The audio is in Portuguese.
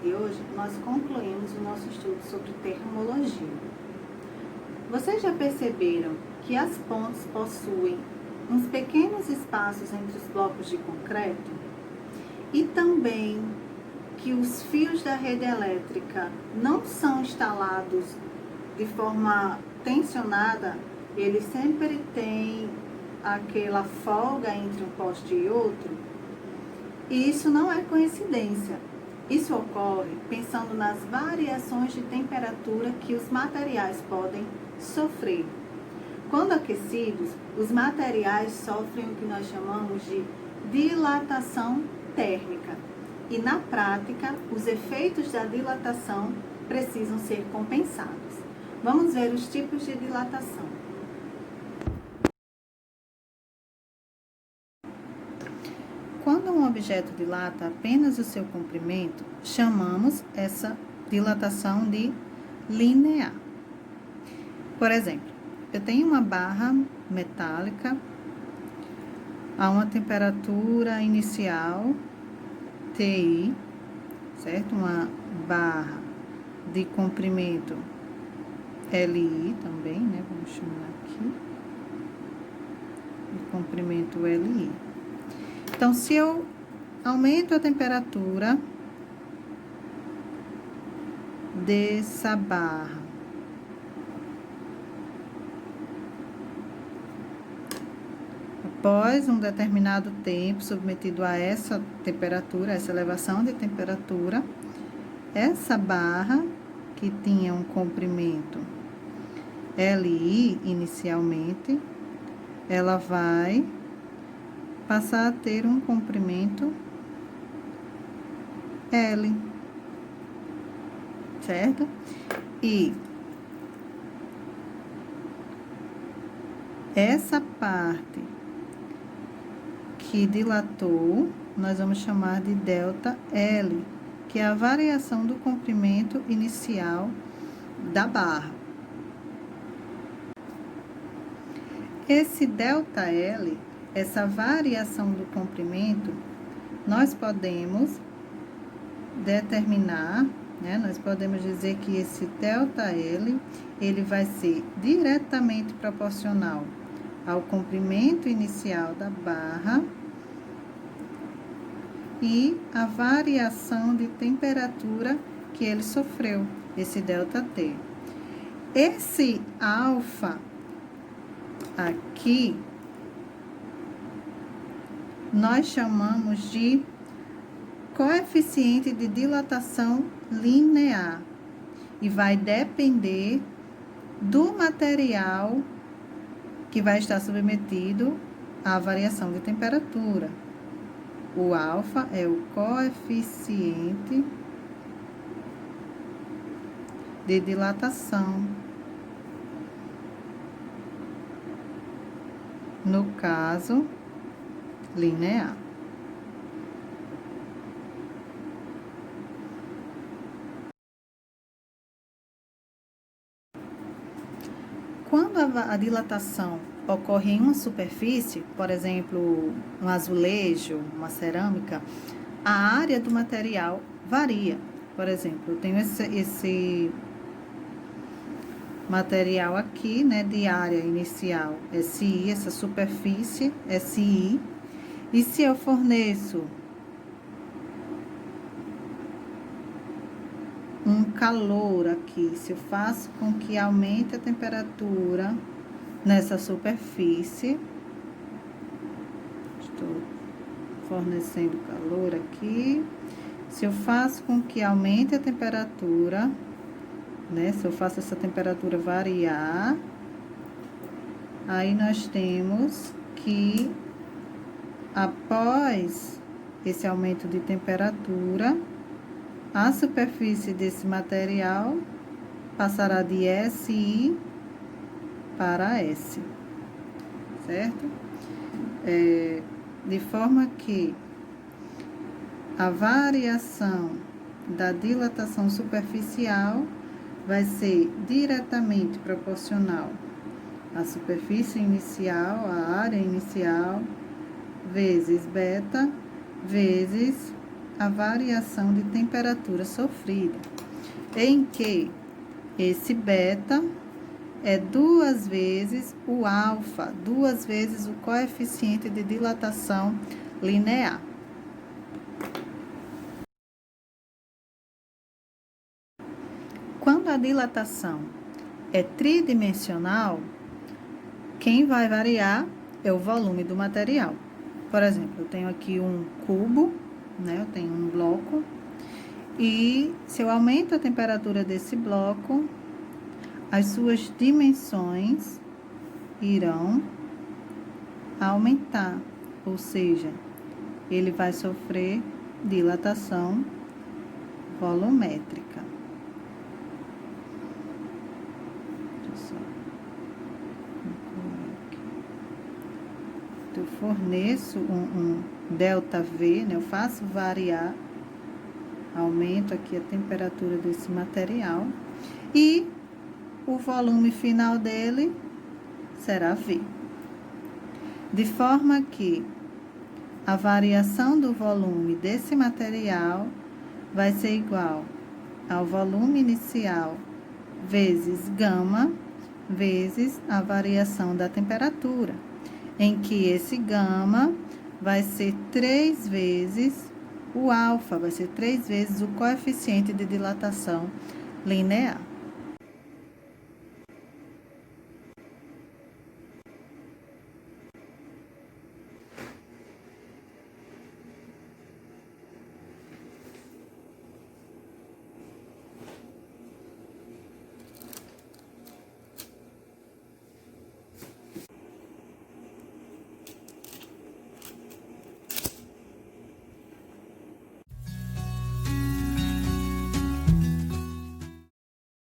de hoje, nós concluímos o nosso estudo sobre termologia. Vocês já perceberam que as pontes possuem uns pequenos espaços entre os blocos de concreto? E também que os fios da rede elétrica não são instalados de forma tensionada, eles sempre têm aquela folga entre um poste e outro? E isso não é coincidência. Isso ocorre pensando nas variações de temperatura que os materiais podem sofrer. Quando aquecidos, os materiais sofrem o que nós chamamos de dilatação térmica. E na prática, os efeitos da dilatação precisam ser compensados. Vamos ver os tipos de dilatação. Quando um objeto dilata apenas o seu comprimento, chamamos essa dilatação de linear. Por exemplo, eu tenho uma barra metálica a uma temperatura inicial TI, certo? Uma barra de comprimento LI também, né? Vamos chamar aqui de comprimento LI. Então, se eu aumento a temperatura dessa barra após um determinado tempo submetido a essa temperatura, essa elevação de temperatura, essa barra que tinha um comprimento LI inicialmente, ela vai passar a ter um comprimento L, certo? E essa parte que dilatou, nós vamos chamar de delta L, que é a variação do comprimento inicial da barra. Esse delta L, essa variação do comprimento, nós podemos determinar, né? Nós podemos dizer que esse delta L, ele vai ser diretamente proporcional ao comprimento inicial da barra e a variação de temperatura que ele sofreu, esse delta T. Esse alfa aqui, nós chamamos de coeficiente de dilatação linear e vai depender do material que vai estar submetido à variação de temperatura. O alfa é o coeficiente de dilatação. No caso, linear. Quando a dilatação ocorre em uma superfície, por exemplo, um azulejo, uma cerâmica, a área do material varia. Por exemplo, eu tenho esse material aqui, né, de área inicial SI, essa superfície SI. E se eu forneço um calor aqui, se eu faço com que aumente a temperatura nessa superfície, estou fornecendo calor aqui, se eu faço com que aumente a temperatura, né, se eu faço essa temperatura variar, aí nós temos que após esse aumento de temperatura, a superfície desse material passará de SI para S, certo? De forma que a variação da dilatação superficial vai ser diretamente proporcional à superfície inicial, à área inicial, vezes beta, vezes a variação de temperatura sofrida, em que esse beta é 2 vezes o alfa, 2 vezes o coeficiente de dilatação linear. Quando a dilatação é tridimensional, quem vai variar é o volume do material. Por exemplo, eu tenho aqui um cubo, né? Eu tenho um bloco, e se eu aumento a temperatura desse bloco, as suas dimensões irão aumentar, ou seja, ele vai sofrer dilatação volumétrica. Deixa eu só incluir aqui. Eu forneço um ΔV, né? Eu faço variar, aumento aqui a temperatura desse material e o volume final dele será V. De forma que a variação do volume desse material vai ser igual ao volume inicial vezes gama vezes a variação da temperatura, em que esse gama vai ser 3 vezes o alfa, vai ser 3 vezes o coeficiente de dilatação linear.